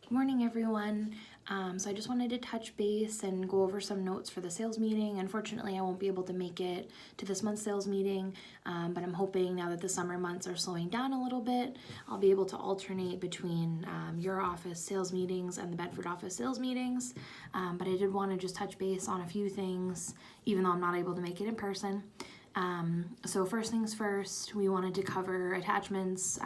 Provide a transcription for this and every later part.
Good morning, everyone. So I just wanted to touch base and go over some notes for the sales meeting. Unfortunately, I won't be able to make it to this month's sales meeting, but I'm hoping now that the summer months are slowing down a little bit, I'll be able to alternate between your office sales meetings and the Bedford office sales meetings. But I did want to just touch base on a few things, even though I'm not able to make it in person. So first things first, we wanted to cover attachments,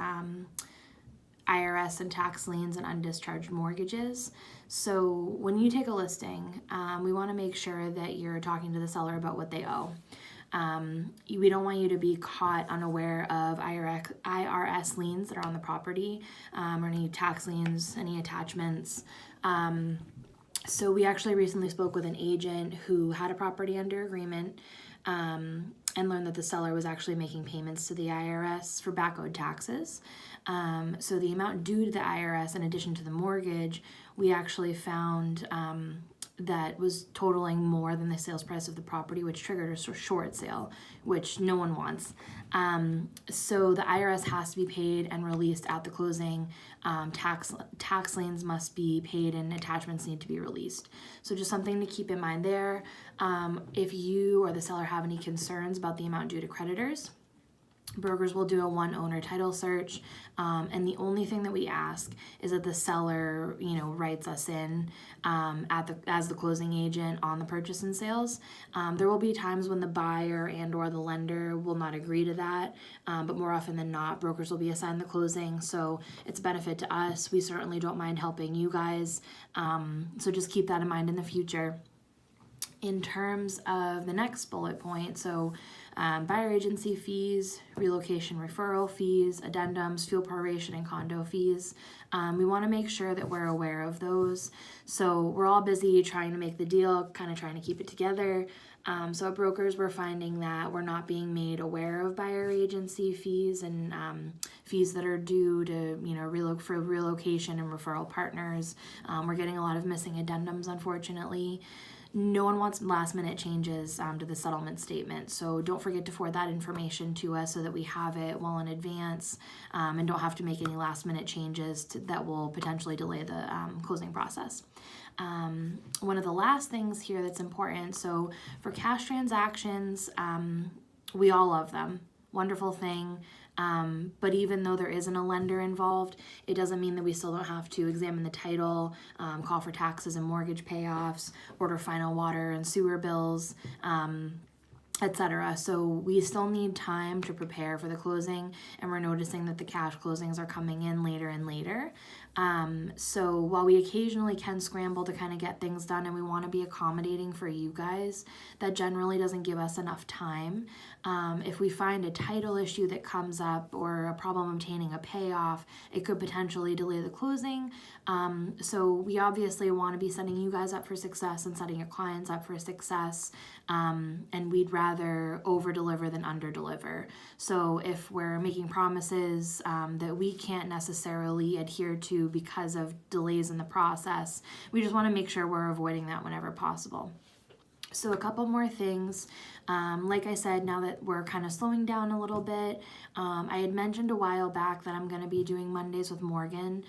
IRS and tax liens and undischarged mortgages. So when you take a listing, we want to make sure that you're talking to the seller about what they owe. We don't want you to be caught unaware of IRS liens that are on the property, or any tax liens, any attachments. So we actually recently spoke with an agent who had a property under agreement, and learned that the seller was actually making payments to the IRS for back owed taxes. So the amount due to the IRS, in addition to the mortgage, we actually found that was totaling more than the sales price of the property, which triggered a short sale, which no one wants. So the IRS has to be paid and released at the closing. Tax liens must be paid and attachments need to be released. So just something to keep in mind there. If you or the seller have any concerns about the amount due to creditors, brokers will do a one owner title search, and the only thing that we ask is that the seller, writes us in as the closing agent on the purchase and sales. There will be times when the buyer and or the lender will not agree to that, but more often than not, brokers will be assigned the closing, so it's a benefit to us. We certainly don't mind helping you guys, so just keep that in mind in the future. In terms of the next bullet point, so buyer agency fees, relocation referral fees, addendums, fuel proration, and condo fees. We want to make sure that we're aware of those. So we're all busy trying to make the deal, kind of trying to keep it together. So at brokers, we're finding that we're not being made aware of buyer agency fees and fees that are due to, for relocation and referral partners. We're getting a lot of missing addendums, unfortunately. No one wants last minute changes to the settlement statement, so don't forget to forward that information to us so that we have it well in advance, and don't have to make any last minute changes that will potentially delay the closing process. One of the last things here that's important, so for cash transactions, we all love them. Wonderful thing. But even though there isn't a lender involved, it doesn't mean that we still don't have to examine the title, call for taxes and mortgage payoffs, order final water and sewer bills, etc. So we still need time to prepare for the closing, and we're noticing that the cash closings are coming in later and later. So while we occasionally can scramble to kind of get things done and we want to be accommodating for you guys, that generally doesn't give us enough time. If we find a title issue that comes up or a problem obtaining a payoff, it could potentially delay the closing. So we obviously want to be setting you guys up for success and setting your clients up for success. And we'd rather over deliver than under deliver. So if we're making promises that we can't necessarily adhere to because of delays in the process, we just want to make sure we're avoiding that whenever possible. So a couple more things. Like I said, now that we're kind of slowing down a little bit, I had mentioned a while back that I'm going to be doing Mondays with Morgan.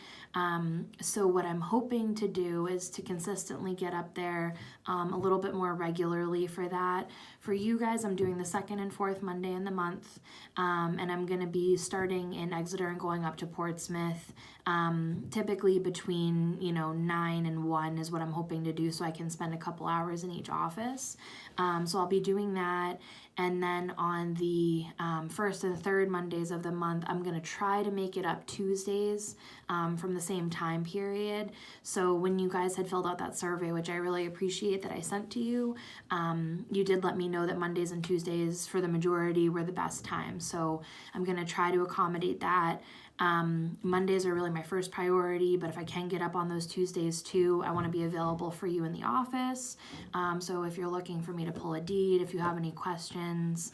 So what I'm hoping to do is to consistently get up there a little bit more regularly for that. For you guys, I'm doing the second and fourth Monday in the month, and I'm going to be starting in Exeter and going up to Portsmouth, typically between 9 and 1 is what I'm hoping to do, so I can spend a couple hours in each office. So I'll be doing that, and then on the first and third Mondays of the month, I'm going to try to make it up Tuesdays from the same time period. So when you guys had filled out that survey, which I really appreciate that I sent to you, you did let me know that Mondays and Tuesdays for the majority were the best times. So I'm going to try to accommodate that. Mondays are really my first priority, but if I can get up on those Tuesdays too, I want to be available for you in the office. So if you're looking for me to pull a deed, if you have any questions,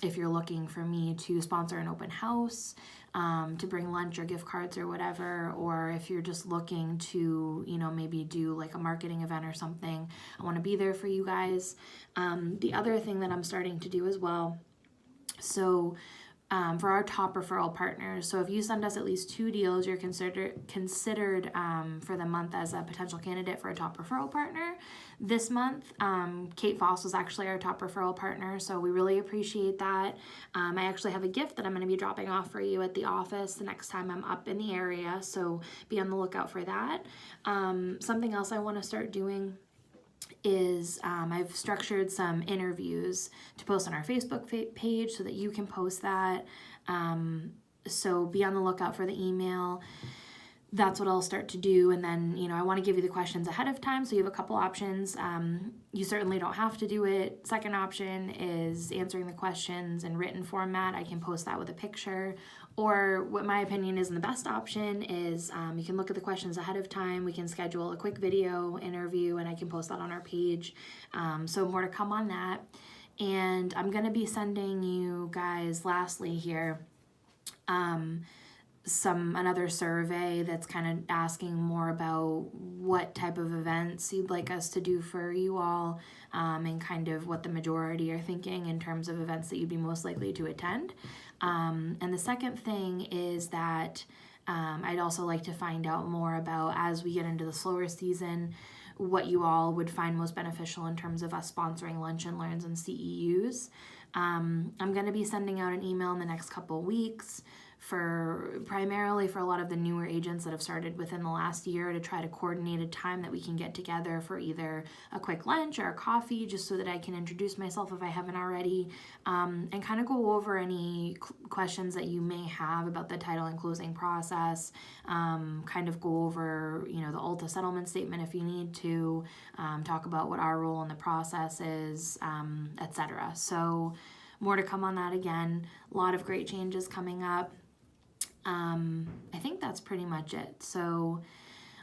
if you're looking for me to sponsor an open house, to bring lunch or gift cards or whatever, or if you're just looking to, maybe do like a marketing event or something, I want to be there for you guys. The other thing that I'm starting to do as well, so for our top referral partners. So if you send us at least 2 deals, you're considered for the month as a potential candidate for a top referral partner. This month, Kate Foss was actually our top referral partner, so we really appreciate that. I actually have a gift that I'm going to be dropping off for you at the office the next time I'm up in the area, so be on the lookout for that. Something else I want to start doing is I've structured some interviews to post on our Facebook page so that you can post that. So be on the lookout for the email. That's what I'll start to do. And then, I want to give you the questions ahead of time, so you have a couple options. You certainly don't have to do it. Second option is answering the questions in written format. I can post that with a picture. Or what my opinion is, and the best option is you can look at the questions ahead of time. We can schedule a quick video interview and I can post that on our page. So more to come on that. And I'm going to be sending you guys, lastly here, another survey that's kind of asking more about what type of events you'd like us to do for you all, and kind of what the majority are thinking in terms of events that you'd be most likely to attend. And the second thing is that I'd also like to find out more about, as we get into the slower season, what you all would find most beneficial in terms of us sponsoring lunch and learns and CEUs. I'm going to be sending out an email in the next couple weeks primarily for a lot of the newer agents that have started within the last year, to try to coordinate a time that we can get together for either a quick lunch or a coffee, just so that I can introduce myself if I haven't already, and kind of go over any questions that you may have about the title and closing process, kind of go over, the ULTA settlement statement if you need to, talk about what our role in the process is, etc. So more to come on that. Again, a lot of great changes coming up. I think that's pretty much it. So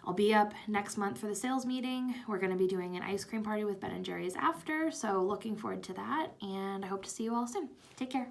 I'll be up next month for the sales meeting. We're going to be doing an ice cream party with Ben and Jerry's after, so looking forward to that, and I hope to see you all soon. Take care.